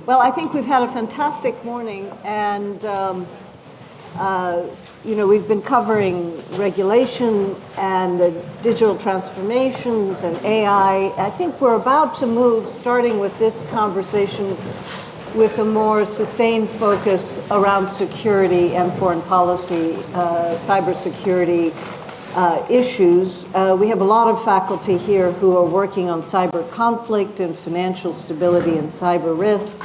Well, I think we've had a fantastic morning, and we've been covering regulation and the digital transformations and AI. I think we're about to move, starting with this conversation, with a more sustained focus around security and foreign policy, cybersecurity issues. We have a lot of faculty here who are working on cyber conflict and financial stability and cyber risk.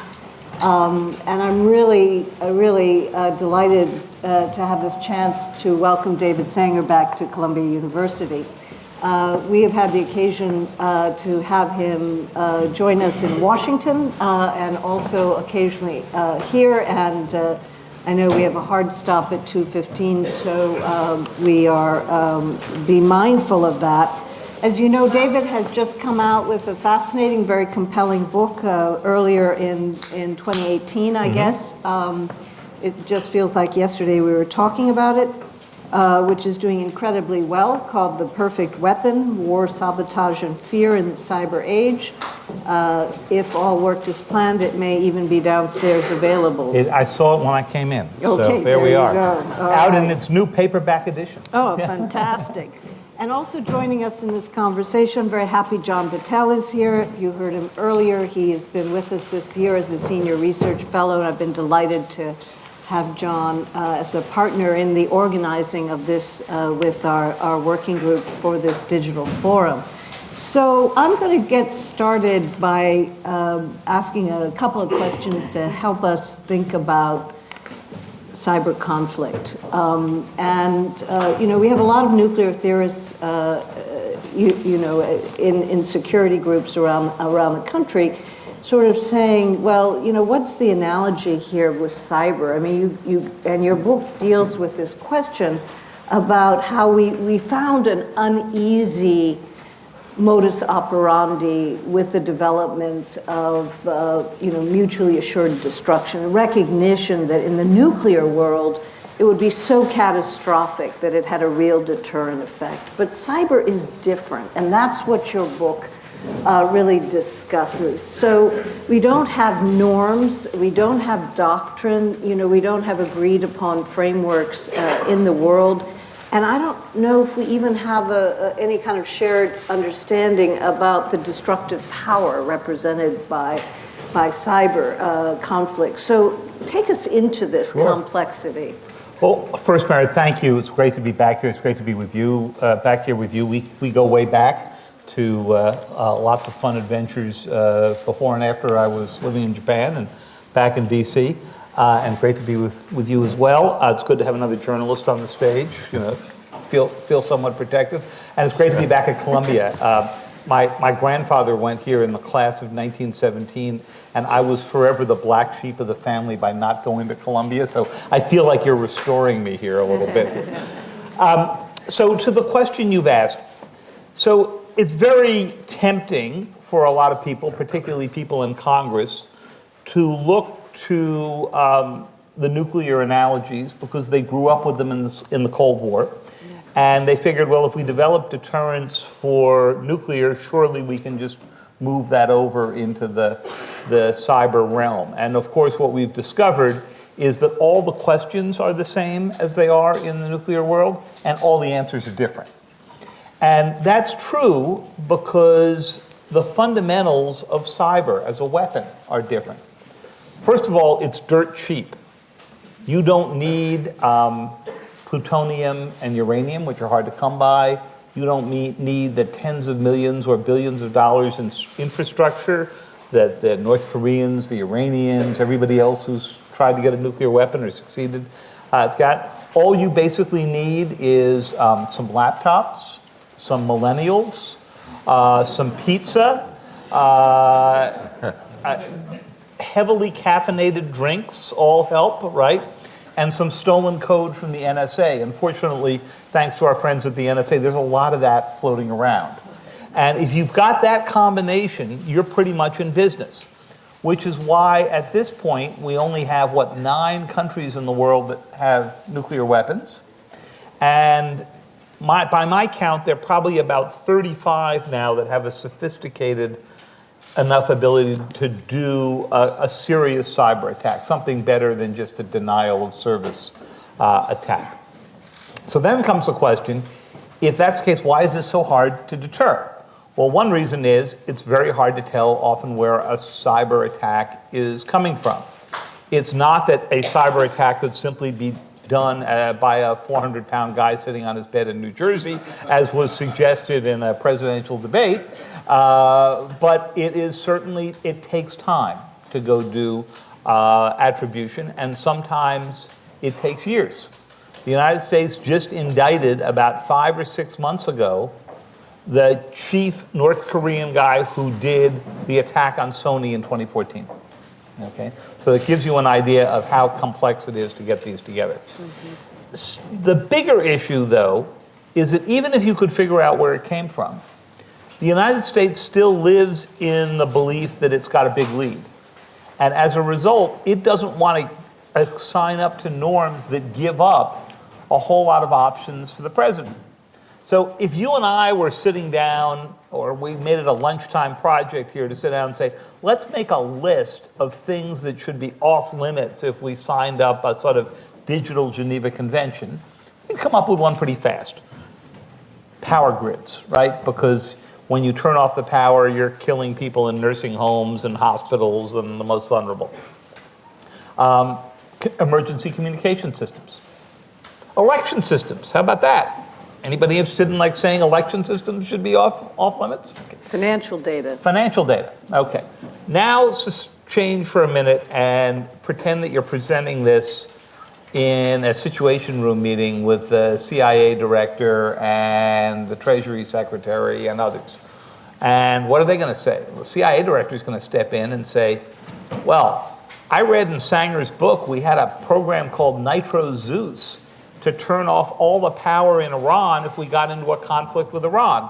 And I'm really delighted to have this chance to welcome David Sanger back to Columbia University. We have had the occasion to have him join us in Washington and also occasionally here, and I know we have a hard stop at 2:15, so we are be mindful of that. As you know, David has just come out with a fascinating, very compelling book earlier in 2018, I guess. It just feels like yesterday we were talking about it, which is doing incredibly well, called The Perfect Weapon: War, Sabotage, and Fear in the Cyber Age. If all worked as planned, it may even be downstairs available. I saw it when I came in. Okay, so there we are. Go. Out in its new paperback edition. Oh, fantastic. And also joining us in this conversation, I'm very happy John Battelle is here. You heard him earlier. He has been with us this year as a senior research fellow, and I've been delighted to have John as a partner in the organizing of this with our working group for this digital forum. So I'm going to get started by asking a couple of questions to help us think about cyber conflict. We have a lot of nuclear theorists, in security groups around the country, sort of saying, well, what's the analogy here with cyber? I mean, you and your book deals with this question about how we found an uneasy modus operandi with the development of mutually assured destruction, a recognition that in the nuclear world it would be so catastrophic that it had a real deterrent effect. But cyber is different, and that's what your book really discusses. So we don't have norms, we don't have doctrine, we don't have agreed upon frameworks in the world. And I don't know if we even have any kind of shared understanding about the destructive power represented by cyber conflict. So take us into this complexity. Well, first, Meredith, thank you. It's great to be back here. It's great to be with you, back here with you. We go way back to lots of fun adventures before and after I was living in Japan and back in D.C. And great to be with you as well. It's good to have another journalist on the stage. Feel somewhat protective, and it's great to be back at Columbia. My grandfather went here in the class of 1917, and I was forever the black sheep of the family by not going to Columbia. So I feel like you're restoring me here a little bit. So to the question you've asked, so it's very tempting for a lot of people, particularly people in Congress, to look to the nuclear analogies because they grew up with them in the Cold War. And they figured, well, if we develop deterrence for nuclear, surely we can just move that over into the cyber realm. And of course, what we've discovered is that all the questions are the same as they are in the nuclear world, and all the answers are different. And that's true because the fundamentals of cyber as a weapon are different. First of all, it's dirt cheap. You don't need plutonium and uranium, which are hard to come by. You don't need the tens of millions or billions of dollars in infrastructure that the North Koreans, the Iranians, everybody else who's tried to get a nuclear weapon or succeeded got. All you basically need is some laptops, some millennials, some pizza, heavily caffeinated drinks all help, right? And some stolen code from the NSA. Unfortunately, thanks to our friends at the NSA, there's a lot of that floating around. And if you've got that combination, you're pretty much in business, which is why at this point, we only have, 9 countries in the world that have nuclear weapons. And by my count, there are probably about 35 now that have a sophisticated enough ability to do a serious cyber attack, something better than just a denial of service attack. So then comes the question, if that's the case, why is this so hard to deter? Well, one reason is it's very hard to tell often where a cyber attack is coming from. It's not that a cyber attack could simply be done by a 400-pound guy sitting on his bed in New Jersey, as was suggested in a presidential debate, but it is certainly, it takes time to go do attribution, and sometimes it takes years. The United States just indicted about 5 or 6 months ago the chief North Korean guy who did the attack on Sony in 2014. Okay, so it gives you an idea of how complex it is to get these together. The bigger issue, though, is that even if you could figure out where it came from, the United States still lives in the belief that it's got a big lead. And as a result, it doesn't want to sign up to norms that give up a whole lot of options for the president. So if you and I were sitting down, or we made it a lunchtime project here to sit down and say, let's make a list of things that should be off limits if we signed up a sort of digital Geneva Convention, we'd come up with one pretty fast. Power grids, right? Because when you turn off the power, you're killing people in nursing homes and hospitals and the most vulnerable. Emergency communication systems. Election systems, how about that? Anybody interested in saying election systems should be off limits? Financial data. Financial data, okay. Now let's change for a minute and pretend that you're presenting this in a Situation Room meeting with the CIA director and the Treasury Secretary and others. And what are they going to say? The CIA director is going to step in and say, well, I read in Sanger's book we had a program called Nitro Zeus to turn off all the power in Iran if we got into a conflict with Iran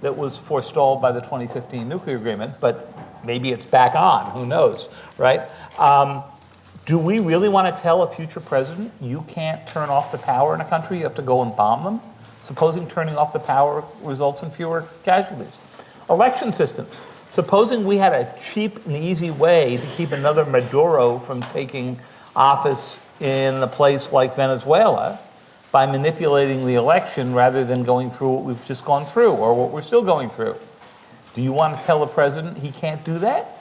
that was forestalled by the 2015 nuclear agreement, but maybe it's back on, who knows, right? Do we really want to tell a future president, you can't turn off the power in a country, you have to go and bomb them? Supposing turning off the power results in fewer casualties. Election systems. Supposing we had a cheap and easy way to keep another Maduro from taking office in a place like Venezuela, by manipulating the election rather than going through what we've just gone through or what we're still going through. Do you want to tell the president he can't do that?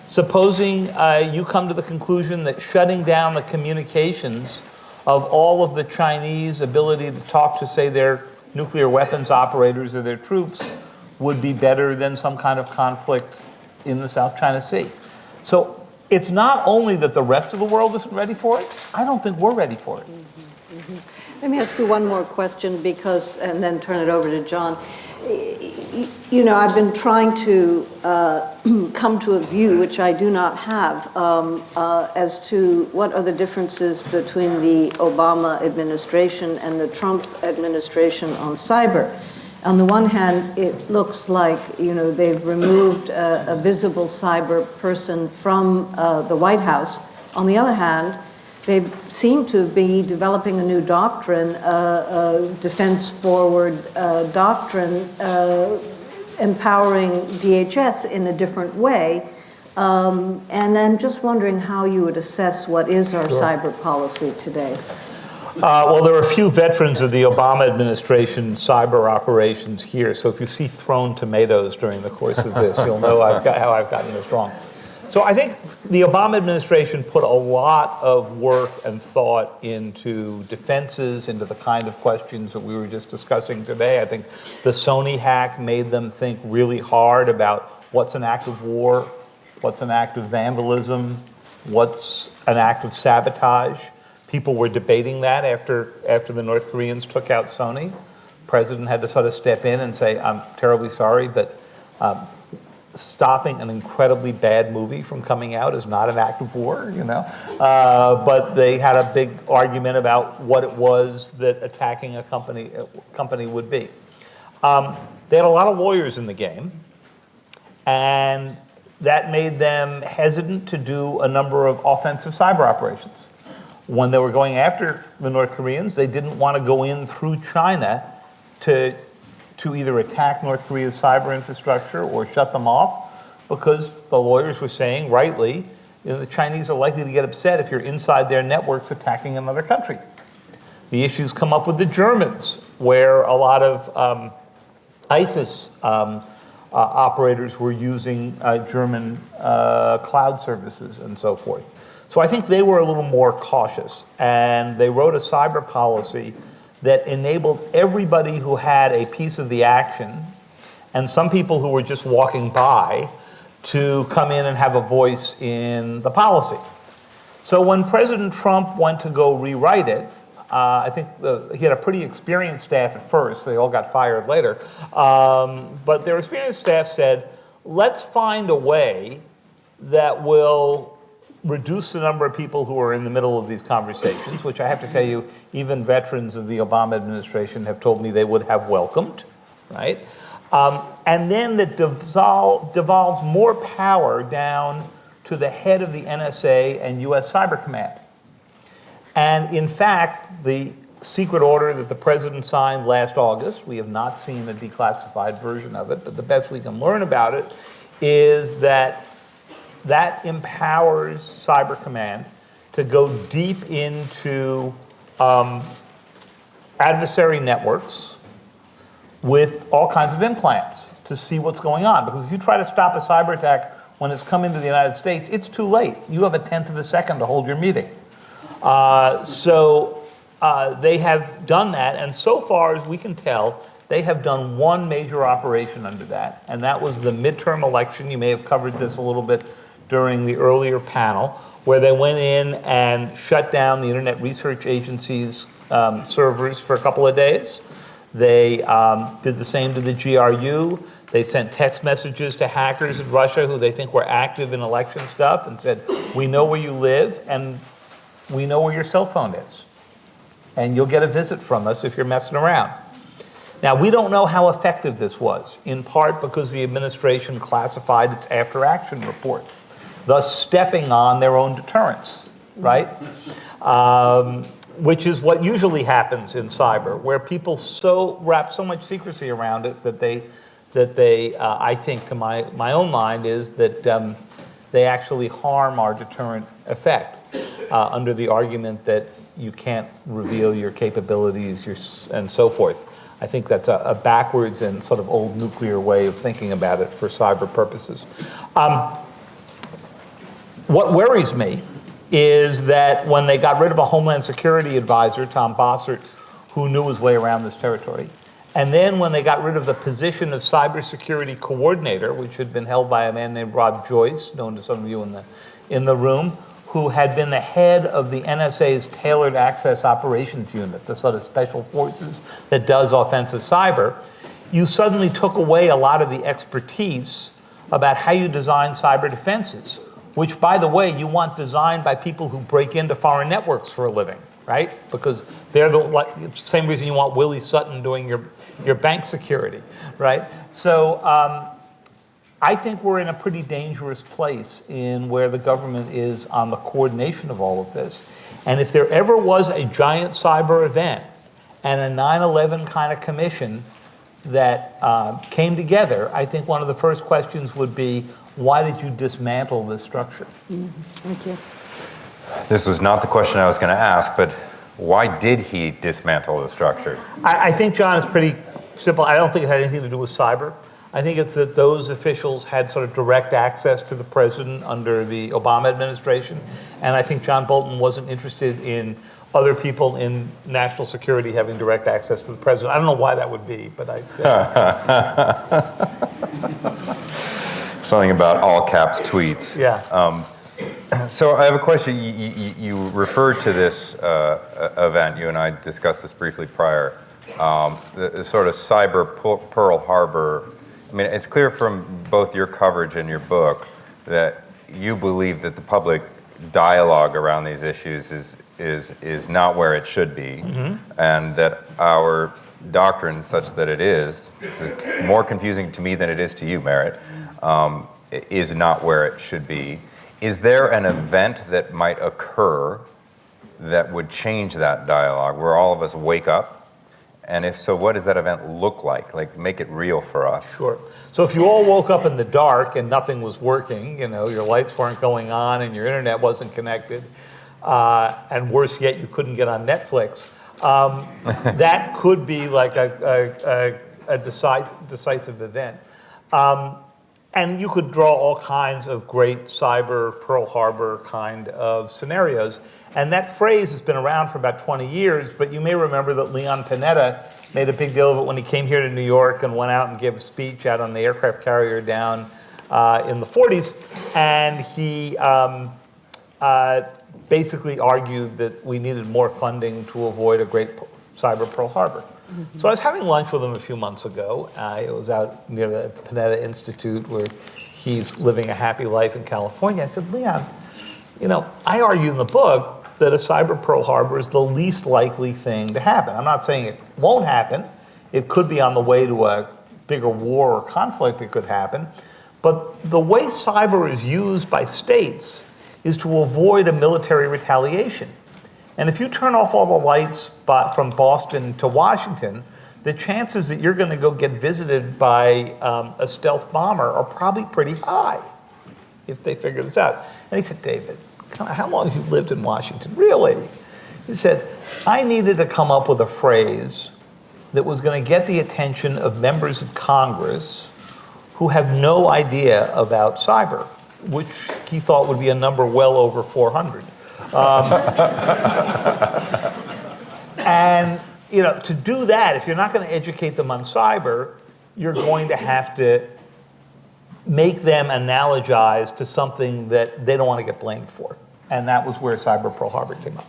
Supposing you come to the conclusion that shutting down the communications of all of the Chinese ability to talk to, say, their nuclear weapons operators or their troops would be better than some kind of conflict in the South China Sea. So it's not only that the rest of the world isn't ready for it, I don't think we're ready for it. Let me ask you one more question and then turn it over to John. You know, I've been trying to come to a view, which I do not have, as to what are the differences between the Obama administration and the Trump administration on cyber. On the one hand, it looks like, they've removed a visible cyber person from the White House. On the other hand, they seem to be developing a new doctrine, defense-forward doctrine, empowering DHS in a different way. And I'm just wondering how you would assess what is our cyber policy today. Well, there are a few veterans of the Obama administration cyber operations here, so if you see thrown tomatoes during the course of this, you'll know how I've gotten this wrong. So I think the Obama administration put a lot of work and thought into defenses, into the kind of questions that we were just discussing today. I think the Sony hack made them think really hard about what's an act of war, what's an act of vandalism, what's an act of sabotage. People were debating that after the North Koreans took out Sony. The president had to sort of step in and say, I'm terribly sorry, but stopping an incredibly bad movie from coming out is not an act of war, But they had a big argument about what it was that attacking a company would be. They had a lot of lawyers in the game, and that made them hesitant to do a number of offensive cyber operations. When they were going after the North Koreans, they didn't want to go in through China to either attack North Korea's cyber infrastructure or shut them off, because the lawyers were saying, rightly, the Chinese are likely to get upset if you're inside their networks attacking another country. The issues come up with the Germans, where a lot of ISIS operators were using German cloud services and so forth. So I think they were a little more cautious, and they wrote a cyber policy that enabled everybody who had a piece of the action, and some people who were just walking by, to come in and have a voice in the policy. So when President Trump went to go rewrite it, I think he had a pretty experienced staff at first. They all got fired later. But their experienced staff said, let's find a way that will reduce the number of people who are in the middle of these conversations, which I have to tell you, even veterans of the Obama administration have told me they would have welcomed, right? And then that devolves more power down to the head of the NSA and US Cyber Command. And in fact, the secret order that the president signed last August, we have not seen a declassified version of it, but the best we can learn about it is that empowers Cyber Command to go deep into adversary networks with all kinds of implants to see what's going on. Because if you try to stop a cyber attack when it's come into the United States, it's too late. You have a tenth of a second to hold your meeting. So they have done that, and so far as we can tell, they have done one major operation under that, and that was the midterm election. You may have covered this a little bit during the earlier panel, where they went in and shut down the Internet Research Agency's servers for a couple of days. They did the same to the GRU. They sent text messages to hackers in Russia who they think were active in election stuff and said, we know where you live and we know where your cell phone is. And you'll get a visit from us if you're messing around. Now, we don't know how effective this was, in part because the administration classified its after-action report, thus stepping on their own deterrence, right? Which is what usually happens in cyber, where people wrap so much secrecy around it that they I think, to my own mind, is that they actually harm our deterrent effect under the argument that you can't reveal your capabilities and so forth. I think that's a backwards and sort of old nuclear way of thinking about it for cyber purposes. What worries me is that when they got rid of a Homeland Security advisor, Tom Bossert, who knew his way around this territory, and then when they got rid of the position of cybersecurity coordinator, which had been held by a man named Rob Joyce, known to some of you in the room, who had been the head of the NSA's Tailored Access Operations Unit, the sort of special forces that does offensive cyber, you suddenly took away a lot of the expertise about how you design cyber defenses, which, by the way, you want designed by people who break into foreign networks for a living, right? Because they're the same reason you want Willie Sutton doing your bank security, right? So I think we're in a pretty dangerous place in where the government is on the coordination of all of this. And if there ever was a giant cyber event and a 9/11 kind of commission that came together, I think one of the first questions would be, why did you dismantle this structure? Thank you. This was not the question I was going to ask, but why did he dismantle the structure? I think, John, is pretty simple. I don't think it had anything to do with cyber. I think it's that those officials had sort of direct access to the president under the Obama administration, and I think John Bolton wasn't interested in other people in national security having direct access to the president. I don't know why that would be, but Something about all caps tweets. Yeah. So I have a question. You referred to this event. You and I discussed this briefly prior. The sort of cyber Pearl Harbor. I mean, it's clear from both your coverage and your book that you believe that the public dialogue around these issues is not where it should be, and that our doctrine, such that it is more confusing to me than it is to you, Merritt, is not where it should be. Is there an event that might occur that would change that dialogue, where all of us wake up And if so, what does that event look like? Like, make it real for us. Sure. So if you all woke up in the dark and nothing was working, your lights weren't going on and your internet wasn't connected, and worse yet, you couldn't get on Netflix, that could be like a decisive event. And you could draw all kinds of great cyber Pearl Harbor kind of scenarios. And that phrase has been around for about 20 years, but you may remember that Leon Panetta made a big deal of it when he came here to New York and went out and gave a speech out on the aircraft carrier down in the 40s. And he basically argued that we needed more funding to avoid a great cyber Pearl Harbor. So I was having lunch with him a few months ago. It was out near the Panetta Institute where he's living a happy life in California. I said, Leon, I argue in the book that a cyber Pearl Harbor is the least likely thing to happen. I'm not saying it won't happen. It could be on the way to a bigger war or conflict. It could happen. But the way cyber is used by states is to avoid a military retaliation. And if you turn off all the lights from Boston to Washington, the chances that you're going to go get visited by a stealth bomber are probably pretty high if they figure this out. And he said, David, how long have you lived in Washington? Really? He said, I needed to come up with a phrase that was going to get the attention of members of Congress who have no idea about cyber, which he thought would be a number well over 400. And to do that, if you're not going to educate them on cyber, you're going to have to make them analogize to something that they don't want to get blamed for. And that was where cyber Pearl Harbor came up.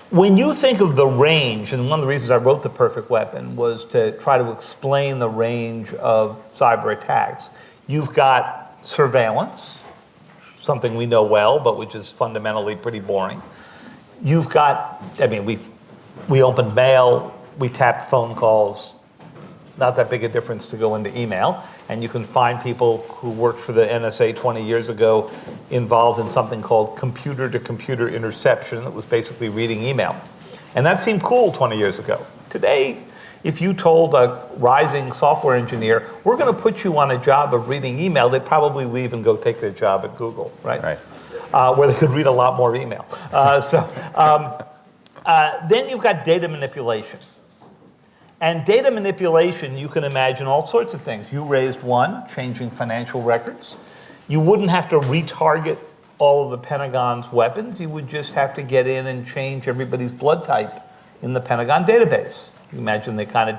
When you think of the range, and one of the reasons I wrote The Perfect Weapon was to try to explain the range of cyber attacks, you've got surveillance, something we know well, but which is fundamentally pretty boring. You've got, we opened mail, we tapped phone calls, not that big a difference to go into email. And you can find people who worked for the NSA 20 years ago involved in something called computer-to-computer interception that was basically reading email. And that seemed cool 20 years ago. Today, if you told a rising software engineer, we're going to put you on a job of reading email, they'd probably leave and go take their job at Google, right? Where they could read a lot more email. Then you've got data manipulation. And data manipulation, you can imagine all sorts of things. You raised one, changing financial records. You wouldn't have to retarget all of the Pentagon's weapons. You would just have to get in and change everybody's blood type in the Pentagon database. You imagine the kind of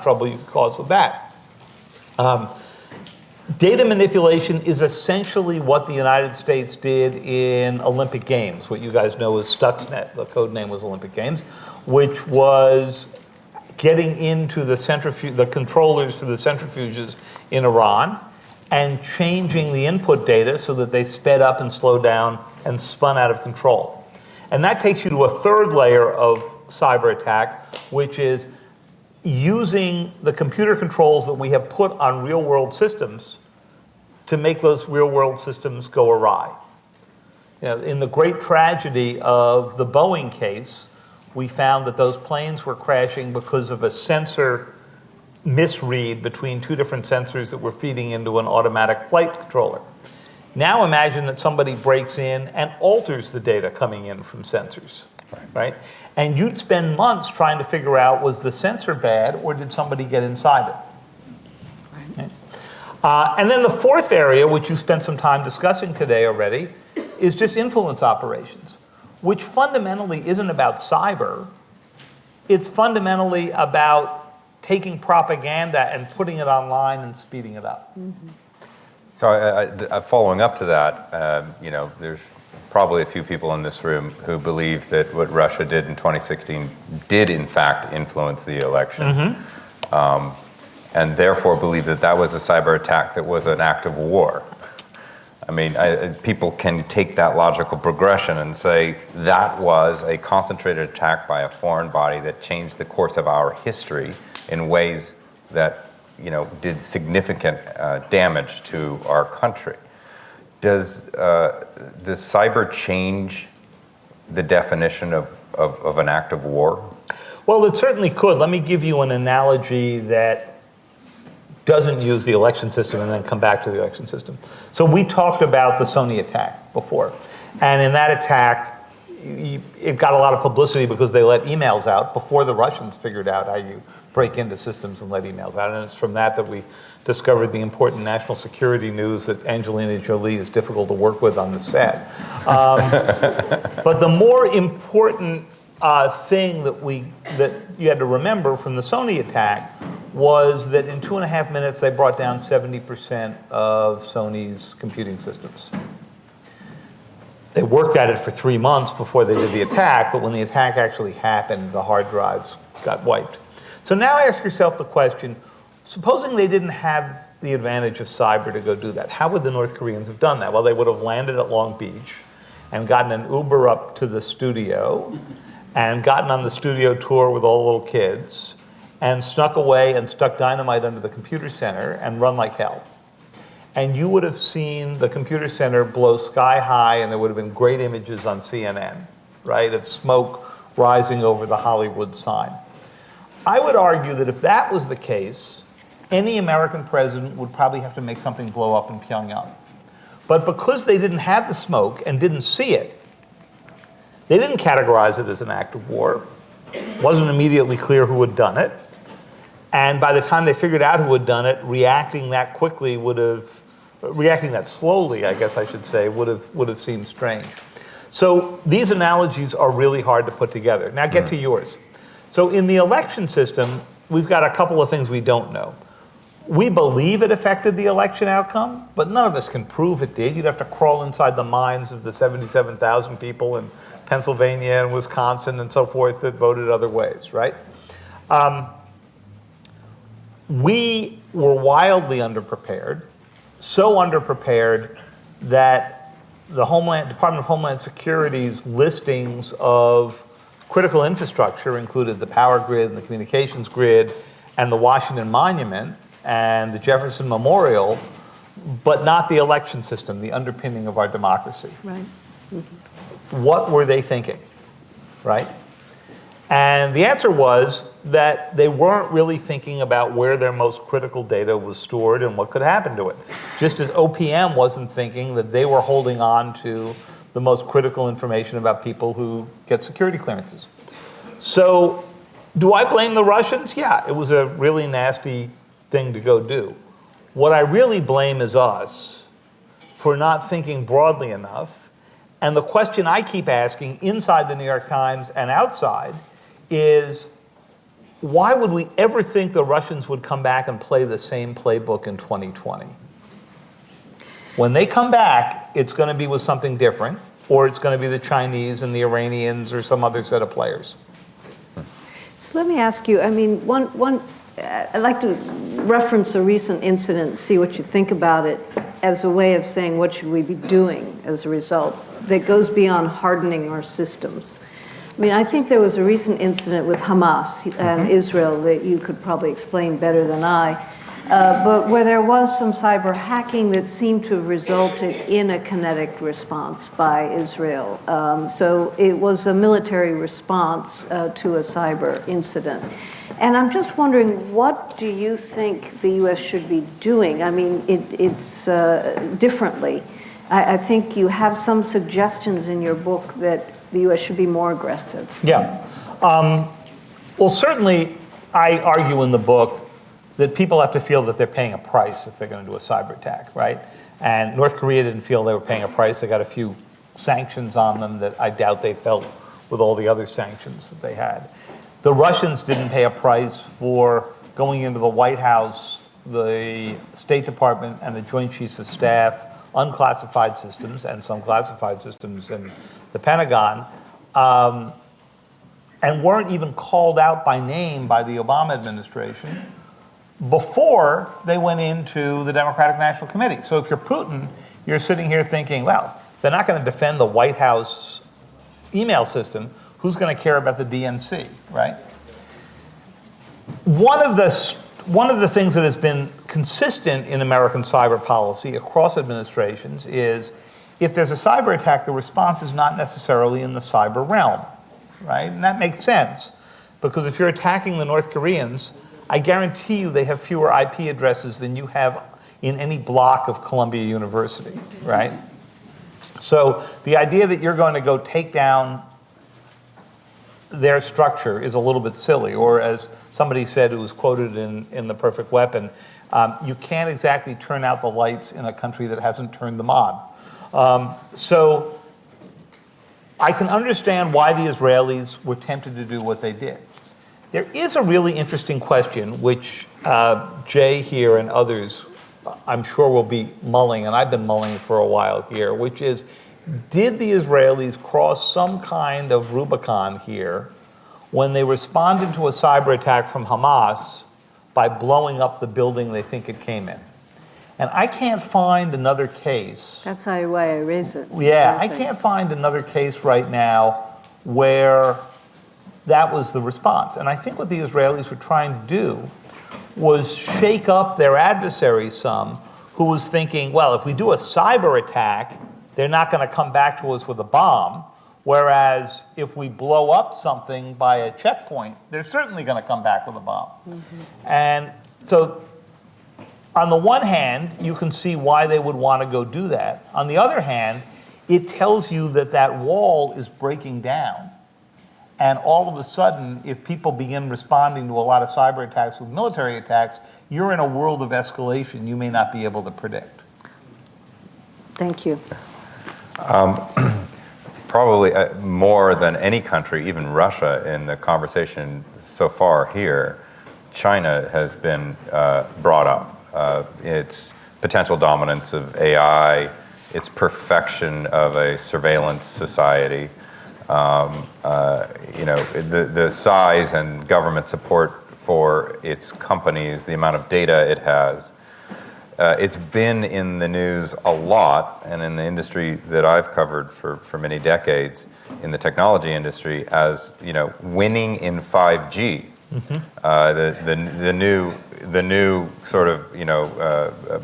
trouble you could cause with that. Data manipulation is essentially what the United States did in Olympic Games, what you guys know as Stuxnet. The code name was Olympic Games, which was getting into the controllers to the centrifuges in Iran and changing the input data so that they sped up and slowed down and spun out of control. And that takes you to a third layer of cyber attack, which is using the computer controls that we have put on real-world systems to make those real-world systems go awry. In the great tragedy of the Boeing case, we found that those planes were crashing because of a sensor misread between two different sensors that were feeding into an automatic flight controller. Now imagine that somebody breaks in and alters the data coming in from sensors, right? And you'd spend months trying to figure out, was the sensor bad or did somebody get inside it? Right? And then the fourth area, which you spent some time discussing today already, is just influence operations, which fundamentally isn't about cyber. It's fundamentally about taking propaganda and putting it online and speeding it up. Mm-hmm. So following up to that, there's probably a few people in this room who believe that what Russia did in 2016 did in fact influence the election, and therefore believe that that was a cyber attack that was an act of war. I mean, people can take that logical progression and say that was a concentrated attack by a foreign body that changed the course of our history in ways that, did significant damage to our country. Does cyber change the definition of an act of war? Well, it certainly could. Let me give you an analogy that doesn't use the election system and then come back to the election system. So we talked about the Sony attack before. And in that attack, it got a lot of publicity because they let emails out before the Russians figured out how you break into systems and let emails out. And it's from that we discovered the important national security news that Angelina Jolie is difficult to work with on the set. But the more important thing that you had to remember from the Sony attack was that in 2.5 minutes they brought down 70% of Sony's computing systems. They worked at it for 3 months before they did the attack, but when the attack actually happened, the hard drives got wiped. So now ask yourself the question, supposing they didn't have the advantage of cyber to go do that, how would the North Koreans have done that? Well, they would have landed at Long Beach and gotten an Uber up to the studio and gotten on the studio tour with all the little kids and snuck away and stuck dynamite under the computer center and run like hell. And you would have seen the computer center blow sky high, and there would have been great images on CNN, right, of smoke rising over the Hollywood sign. I would argue that if that was the case, any American president would probably have to make something blow up in Pyongyang. But because they didn't have the smoke and didn't see it, they didn't categorize it as an act of war. It wasn't immediately clear who had done it. And by the time they figured out who had done it, reacting that slowly, I guess I should say, would have seemed strange. So these analogies are really hard to put together. Now get to yours. So in the election system, we've got a couple of things we don't know. We believe it affected the election outcome, but none of us can prove it did. You'd have to crawl inside the minds of the 77,000 people in Pennsylvania and Wisconsin and so forth that voted other ways, right? We were wildly underprepared, so underprepared that the Department of Homeland Security's listings of critical infrastructure included the power grid and the communications grid and the Washington Monument and the Jefferson Memorial, but not the election system, the underpinning of our democracy. Right. Mm-hmm. What were they thinking, right? And the answer was that they weren't really thinking about where their most critical data was stored and what could happen to it. Just as OPM wasn't thinking that they were holding on to the most critical information about people who get security clearances. So do I blame the Russians? Yeah, it was a really nasty thing to go do. What I really blame is us for not thinking broadly enough. And the question I keep asking inside the New York Times and outside is, why would we ever think the Russians would come back and play the same playbook in 2020? When they come back, it's going to be with something different, or it's going to be the Chinese and the Iranians or some other set of players. So let me ask you, I mean, I'd like to reference a recent incident, see what you think about it, as a way of saying what should we be doing as a result that goes beyond hardening our systems. I mean, I think there was a recent incident with Hamas and Israel that you could probably explain better than I, but where there was some cyber hacking that seemed to have resulted in a kinetic response by Israel. So it was a military response to a cyber incident. And I'm just wondering, what do you think the U.S. should be doing? I mean, it's differently. I think you have some suggestions in your book that the U.S. should be more aggressive. Yeah. Well, certainly, I argue in the book that people have to feel that they're paying a price if they're going to do a cyber attack, right? And North Korea didn't feel they were paying a price. They got a few sanctions on them that I doubt they felt with all the other sanctions that they had. The Russians didn't pay a price for going into the White House, the State Department, and the Joint Chiefs of Staff, unclassified systems and some classified systems in the Pentagon, and weren't even called out by name by the Obama administration before they went into the Democratic National Committee. So if you're Putin, you're sitting here thinking, well, they're not going to defend the White House email system. Who's going to care about the DNC, right? One of the things that has been consistent in American cyber policy across administrations is if there's a cyber attack, the response is not necessarily in the cyber realm, right? And that makes sense. Because if you're attacking the North Koreans, I guarantee you they have fewer IP addresses than you have in any block of Columbia University, right? So the idea that you're going to go take down their structure is a little bit silly. Or as somebody said who was quoted in The Perfect Weapon, you can't exactly turn out the lights in a country that hasn't turned them on. So I can understand why the Israelis were tempted to do what they did. There is a really interesting question, which Jay here and others I'm sure will be mulling, and I've been mulling for a while here, which is, did the Israelis cross some kind of Rubicon here when they responded to a cyber attack from Hamas by blowing up the building they think it came in? And I can't find another case. That's why I raise it. Yeah, I can't find another case right now where that was the response. And I think what the Israelis were trying to do was shake up their adversary some, who was thinking, well, if we do a cyber attack, they're not going to come back to us with a bomb. Whereas if we blow up something by a checkpoint, they're certainly going to come back with a bomb. And so on the one hand, you can see why they would want to go do that. On the other hand, it tells you that that wall is breaking down. And all of a sudden, if people begin responding to a lot of cyber attacks with military attacks, you're in a world of escalation you may not be able to predict. Thank you. Probably more than any country, even Russia, in the conversation so far here, China has been brought up. Its potential dominance of AI, its perfection of a surveillance society, the size and government support for its companies, the amount of data it has. It's been in the news a lot, and in the industry that I've covered for many decades, in the technology industry, as winning in 5G. The new sort of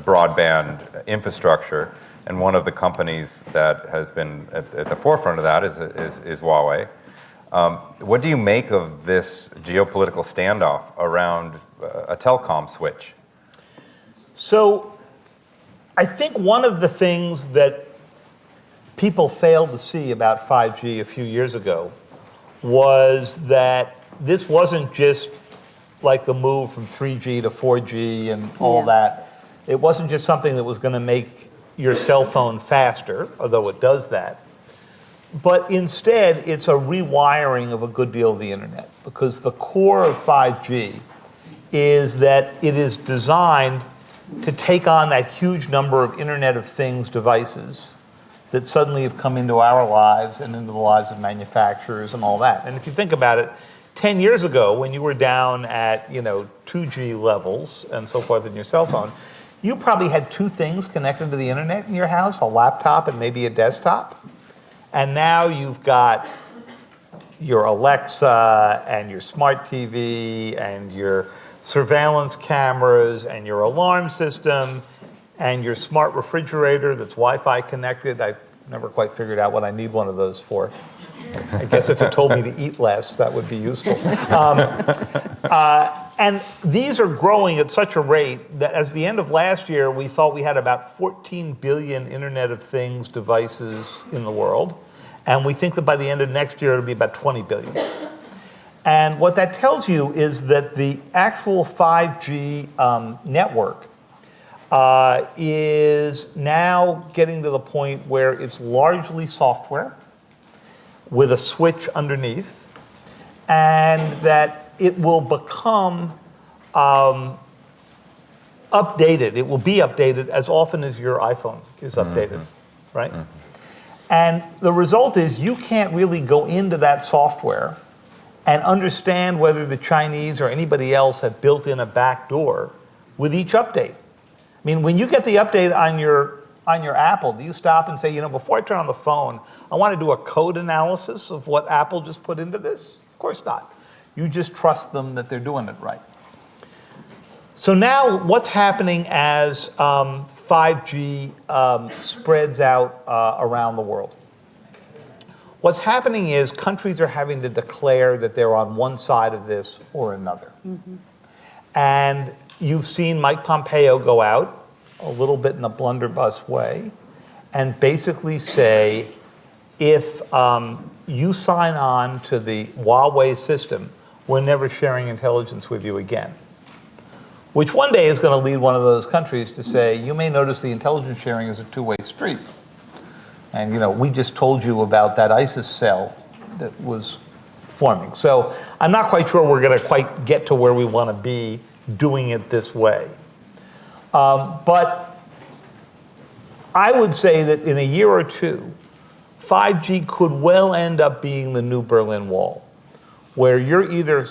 broadband infrastructure. And one of the companies that has been at the forefront of that is Huawei. What do you make of this geopolitical standoff around a telecom switch? So I think one of the things that people failed to see about 5G a few years ago was that this wasn't just like the move from 3G to 4G and all that. It wasn't just something that was going to make your cell phone faster, although it does that. But instead, it's a rewiring of a good deal of the internet, because the core of 5G is that it is designed to take on that huge number of Internet of Things devices that suddenly have come into our lives and into the lives of manufacturers and all that. And if you think about it, 10 years ago, when you were down at 2G levels and so forth in your cell phone, you probably had two things connected to the internet in your house, a laptop and maybe a desktop. And now you've got your Alexa and your smart TV and your surveillance cameras and your alarm system and your smart refrigerator that's Wi-Fi connected. I've never quite figured out what I need one of those for. I guess if it told me to eat less, that would be useful. And these are growing at such a rate that as the end of last year, we thought we had about 14 billion Internet of Things devices in the world. And we think that by the end of next year, it'll be about 20 billion. And what that tells you is that the actual 5G network is now getting to the point where it's largely software with a switch underneath, and that it will become updated. It will be updated as often as your iPhone is updated, right? And the result is you can't really go into that software and understand whether the Chinese or anybody else have built in a backdoor with each update. I mean, when you get the update on your Apple, do you stop and say, before I turn on the phone, I want to do a code analysis of what Apple just put into this? Of course not. You just trust them that they're doing it right. So now what's happening as 5G spreads out around the world? What's happening is countries are having to declare that they're on one side of this or another. And you've seen Mike Pompeo go out a little bit in a blunderbuss way and basically say, if you sign on to the Huawei system, we're never sharing intelligence with you again. Which one day is going to lead one of those countries to say, you may notice the intelligence sharing is a two-way street. And we just told you about that ISIS cell that was forming. So I'm not quite sure we're going to quite get to where we want to be doing it this way. But I would say that in a year or two, 5G could well end up being the new Berlin Wall, where you're either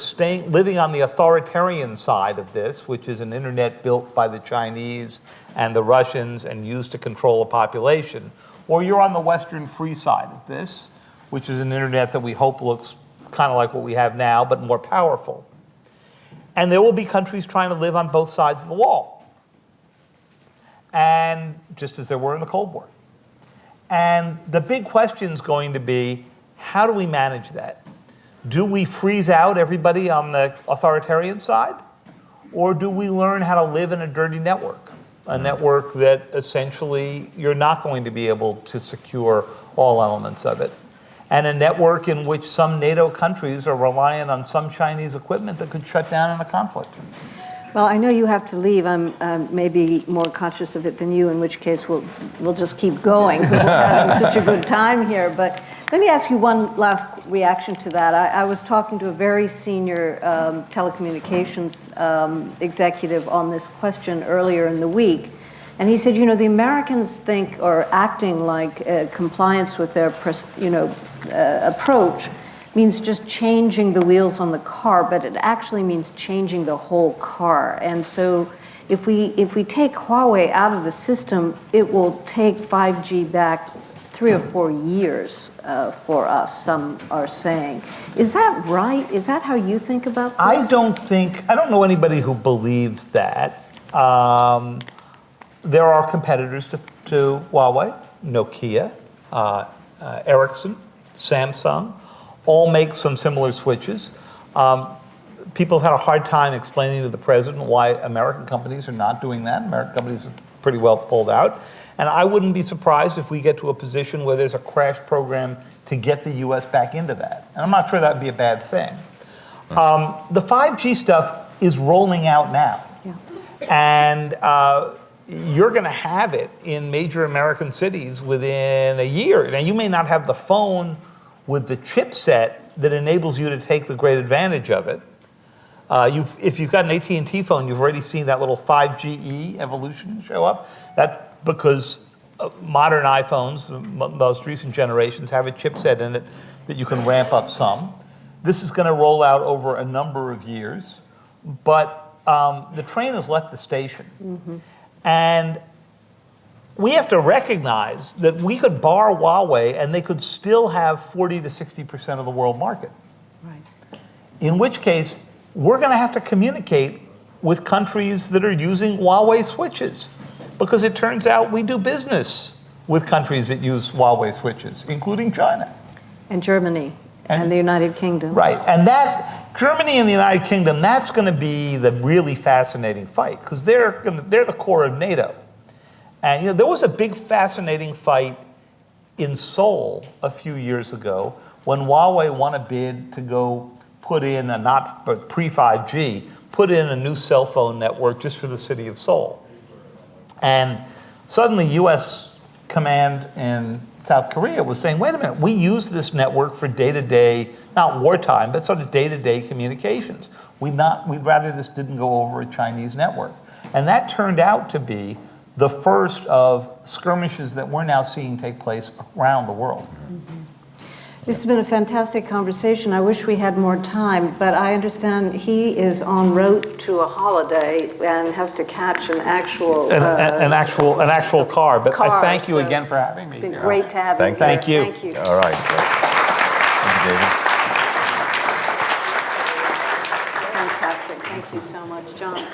living on the authoritarian side of this, which is an internet built by the Chinese and the Russians and used to control a population, or you're on the Western free side of this, which is an internet that we hope looks kind of like what we have now, but more powerful. And there will be countries trying to live on both sides of the wall, and just as there were in the Cold War. And the big question is going to be, how do we manage that? Do we freeze out everybody on the authoritarian side? Or do we learn how to live in a dirty network? A network that essentially you're not going to be able to secure all elements of it. And a network in which some NATO countries are reliant on some Chinese equipment that could shut down in a conflict. Well, I know you have to leave. I'm maybe more conscious of it than you, in which case we'll just keep going because we're having such a good time here. But let me ask you one last reaction to that. I was talking to a very senior telecommunications executive on this question earlier in the week, and he said, the Americans think or acting like compliance with their approach means just changing the wheels on the car, but it actually means changing the whole car. And so if we take Huawei out of the system, it will take 5G back 3 or 4 years for us, some are saying. Is that right? Is that how you think about this? I don't know anybody who believes that. There are competitors to Huawei, Nokia, Ericsson, Samsung, all make some similar switches. People have had a hard time explaining to the president why American companies are not doing that. American companies are pretty well pulled out. And I wouldn't be surprised if we get to a position where there's a crash program to get the US back into that. And I'm not sure that would be a bad thing. The 5G stuff is rolling out now. Yeah. And you're going to have it in major American cities within a year. Now, you may not have the phone with the chipset that enables you to take the great advantage of it. If you've got an AT&T phone, you've already seen that little 5GE evolution show up. That's because modern iPhones, the most recent generations, have a chipset in it that you can ramp up some. This is going to roll out over a number of years, but the train has left the station. Mm-hmm. And we have to recognize that we could bar Huawei and they could still have 40 to 60% of the world market. Right. In which case, we're going to have to communicate with countries that are using Huawei switches, because it turns out we do business with countries that use Huawei switches, including China. And Germany and the United Kingdom. Right, and that, Germany and the United Kingdom, that's going to be the really fascinating fight, because they're the core of NATO. And there was a big fascinating fight in Seoul a few years ago when Huawei won a bid to go put in pre-5G, put in a new cell phone network just for the city of Seoul. And suddenly US command in South Korea was saying, wait a minute, we use this network for day-to-day, not wartime, but sort of day-to-day communications. We'd rather this didn't go over a Chinese network. And that turned out to be the first of skirmishes that we're now seeing take place around the world. Mm-hmm. This has been a fantastic conversation. I wish we had more time, but I understand he is en route to a holiday and has to catch an actual an actual car. But I thank you again for having me. It's been great to have you here. Thank you. Thank you. All right. Thank you, David. Fantastic. Thank you so much, John. Thank you.